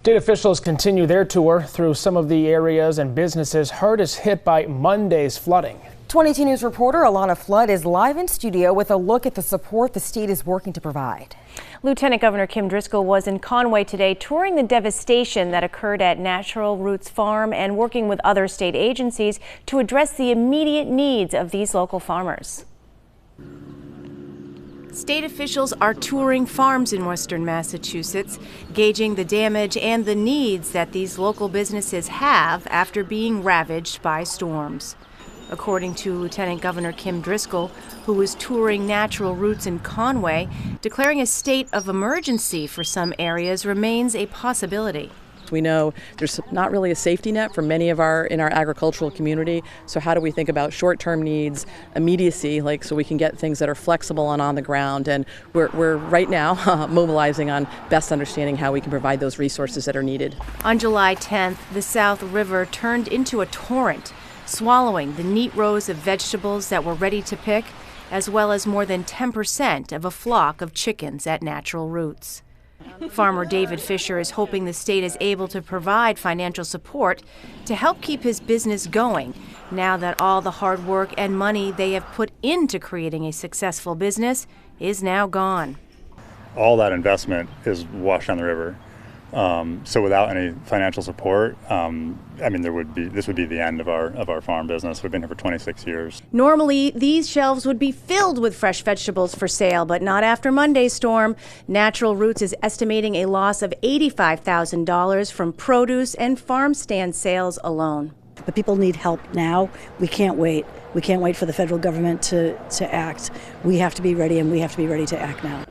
State officials continue their tour through some of the areas and businesses hardest hit by Monday's flooding. 22 News reporter Alana Flood is live in studio with a look at the support the state is working to provide. Lieutenant Governor Kim Driscoll was in Conway today touring the devastation that occurred at Natural Roots Farm and working with other state agencies to address the immediate needs of these local farmers. State officials are touring farms in western Massachusetts, gauging the damage and the needs that these local businesses have after being ravaged by storms. According to Lieutenant Governor Kim Driscoll, who was touring Natural Roots in Conway, declaring a state of emergency for some areas remains a possibility. We know there's not really a safety net for many of in our agricultural community. So how do we think about short-term needs, immediacy, so we can get things that are flexible and on the ground? And we're right now mobilizing on best understanding how we can provide those resources that are needed. On July 10th, the South River turned into a torrent, swallowing the neat rows of vegetables that were ready to pick, as well as more than 10% of a flock of chickens at Natural Roots. Farmer David Fisher is hoping the state is able to provide financial support to help keep his business going now that all the hard work and money they have put into creating a successful business is now gone. All that investment is washed down the river. So without any financial support, this would be the end of our farm business. We've been here for 26 years. Normally, these shelves would be filled with fresh vegetables for sale, but not after Monday's storm. Natural Roots is estimating a loss of $85,000 from produce and farm stand sales alone. But people need help now. We can't wait. We can't wait for the federal government to act. We have to be ready, and we have to be ready to act now.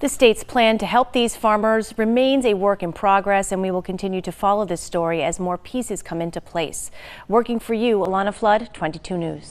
The state's plan to help these farmers remains a work in progress, and we will continue to follow this story as more pieces come into place. Working for you, Alana Flood, 22 News.